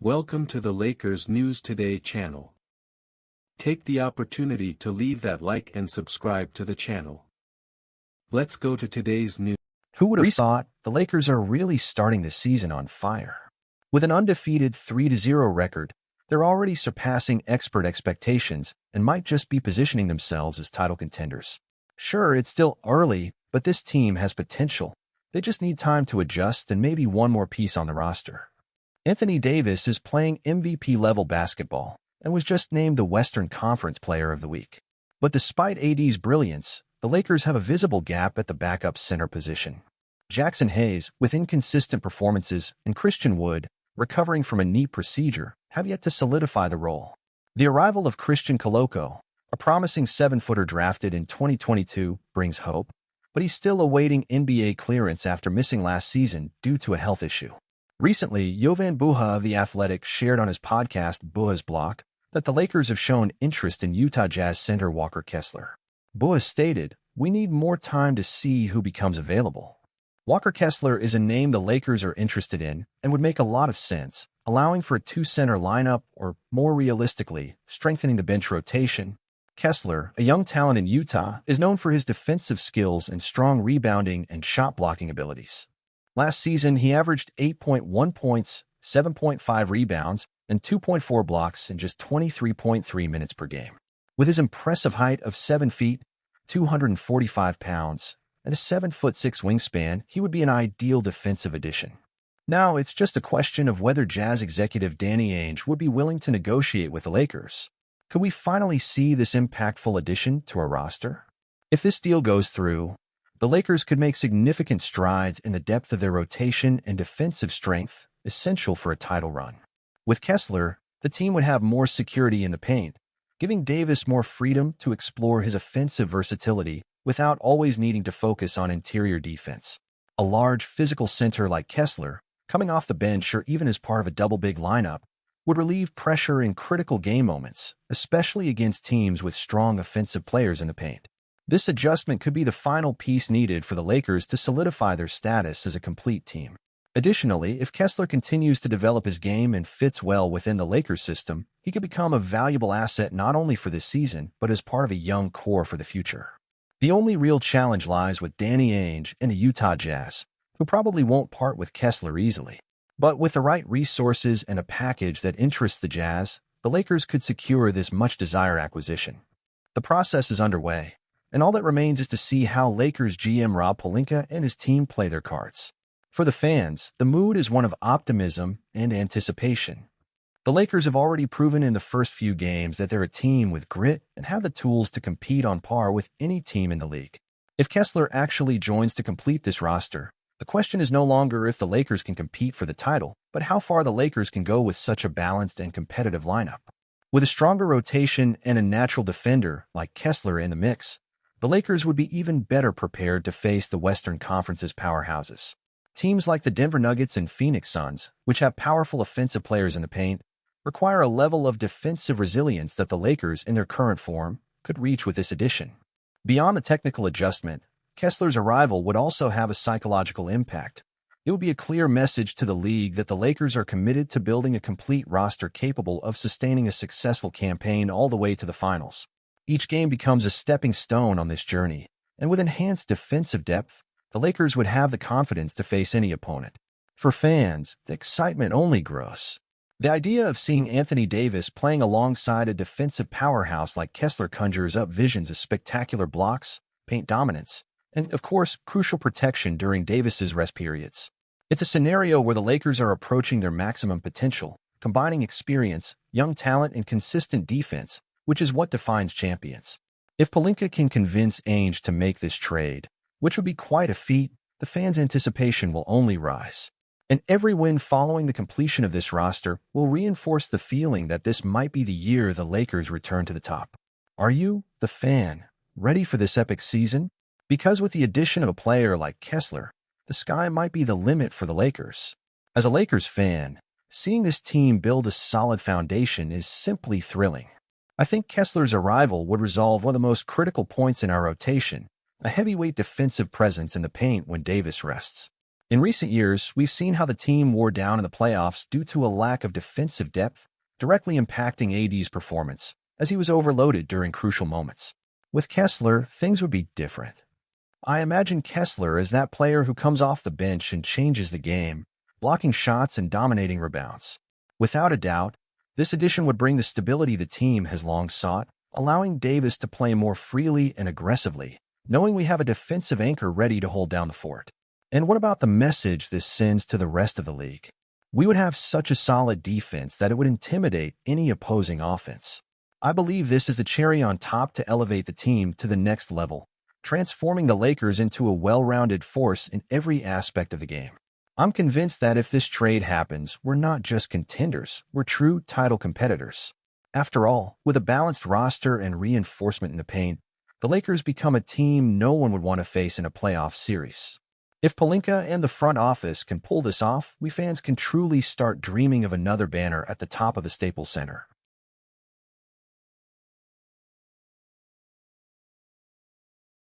Welcome to the Lakers News Today channel. Take the opportunity to leave that like and subscribe to the channel. Let's go to today's news. Who would have thought the Lakers are really starting the season on fire? With an undefeated 3-0 record, they're already surpassing expert expectations and might just be positioning themselves as title contenders. Sure, it's still early, but this team has potential. They just need time to adjust and maybe one more piece on the roster. Anthony Davis is playing MVP-level basketball and was just named the Western Conference Player of the Week. But despite AD's brilliance, the Lakers have a visible gap at the backup center position. Jackson Hayes, with inconsistent performances, and Christian Wood, recovering from a knee procedure, have yet to solidify the role. The arrival of Christian Koloko, a promising 7-footer drafted in 2022, brings hope, but he's still awaiting NBA clearance after missing last season due to a health issue. Recently, Jovan Buha of The Athletic shared on his podcast Buha's Block that the Lakers have shown interest in Utah Jazz center Walker Kessler. Buha stated, "We need more time to see who becomes available." Walker Kessler is a name the Lakers are interested in and would make a lot of sense, allowing for a two-center lineup or, more realistically, strengthening the bench rotation. Kessler, a young talent in Utah, is known for his defensive skills and strong rebounding and shot-blocking abilities. Last season, he averaged 8.1 points, 7.5 rebounds, and 2.4 blocks in just 23.3 minutes per game. With his impressive height of 7 feet, 245 pounds, and a 7'6" wingspan, he would be an ideal defensive addition. Now, it's just a question of whether Jazz executive Danny Ainge would be willing to negotiate with the Lakers. Could we finally see this impactful addition to our roster? If this deal goes through, the Lakers could make significant strides in the depth of their rotation and defensive strength, essential for a title run. With Kessler, the team would have more security in the paint, giving Davis more freedom to explore his offensive versatility without always needing to focus on interior defense. A large physical center like Kessler, coming off the bench or even as part of a double-big lineup, would relieve pressure in critical game moments, especially against teams with strong offensive players in the paint. This adjustment could be the final piece needed for the Lakers to solidify their status as a complete team. Additionally, if Kessler continues to develop his game and fits well within the Lakers system, he could become a valuable asset not only for this season, but as part of a young core for the future. The only real challenge lies with Danny Ainge and the Utah Jazz, who probably won't part with Kessler easily. But with the right resources and a package that interests the Jazz, the Lakers could secure this much-desired acquisition. The process is underway, and all that remains is to see how Lakers GM Rob Pelinka and his team play their cards. For the fans, the mood is one of optimism and anticipation. The Lakers have already proven in the first few games that they're a team with grit and have the tools to compete on par with any team in the league. If Kessler actually joins to complete this roster, the question is no longer if the Lakers can compete for the title, but how far the Lakers can go with such a balanced and competitive lineup. With a stronger rotation and a natural defender like Kessler in the mix, the Lakers would be even better prepared to face the Western Conference's powerhouses. Teams like the Denver Nuggets and Phoenix Suns, which have powerful offensive players in the paint, require a level of defensive resilience that the Lakers, in their current form, could reach with this addition. Beyond the technical adjustment, Kessler's arrival would also have a psychological impact. It would be a clear message to the league that the Lakers are committed to building a complete roster capable of sustaining a successful campaign all the way to the finals. Each game becomes a stepping stone on this journey, and with enhanced defensive depth, the Lakers would have the confidence to face any opponent. For fans, the excitement only grows. The idea of seeing Anthony Davis playing alongside a defensive powerhouse like Kessler conjures up visions of spectacular blocks, paint dominance, and, of course, crucial protection during Davis's rest periods. It's a scenario where the Lakers are approaching their maximum potential, combining experience, young talent, and consistent defense, which is what defines champions. If Pelinka can convince Ainge to make this trade, which would be quite a feat, the fans' anticipation will only rise. And every win following the completion of this roster will reinforce the feeling that this might be the year the Lakers return to the top. Are you, the fan, ready for this epic season? Because with the addition of a player like Kessler, the sky might be the limit for the Lakers. As a Lakers fan, seeing this team build a solid foundation is simply thrilling. I think Kessler's arrival would resolve one of the most critical points in our rotation, a heavyweight defensive presence in the paint when Davis rests. In recent years, we've seen how the team wore down in the playoffs due to a lack of defensive depth, directly impacting AD's performance, as he was overloaded during crucial moments. With Kessler, things would be different. I imagine Kessler as that player who comes off the bench and changes the game, blocking shots and dominating rebounds. Without a doubt, this addition would bring the stability the team has long sought, allowing Davis to play more freely and aggressively, knowing we have a defensive anchor ready to hold down the fort. And what about the message this sends to the rest of the league? We would have such a solid defense that it would intimidate any opposing offense. I believe this is the cherry on top to elevate the team to the next level, transforming the Lakers into a well-rounded force in every aspect of the game. I'm convinced that if this trade happens, we're not just contenders, we're true title competitors. After all, with a balanced roster and reinforcement in the paint, the Lakers become a team no one would want to face in a playoff series. If Pelinka and the front office can pull this off, we fans can truly start dreaming of another banner at the top of the Staples Center.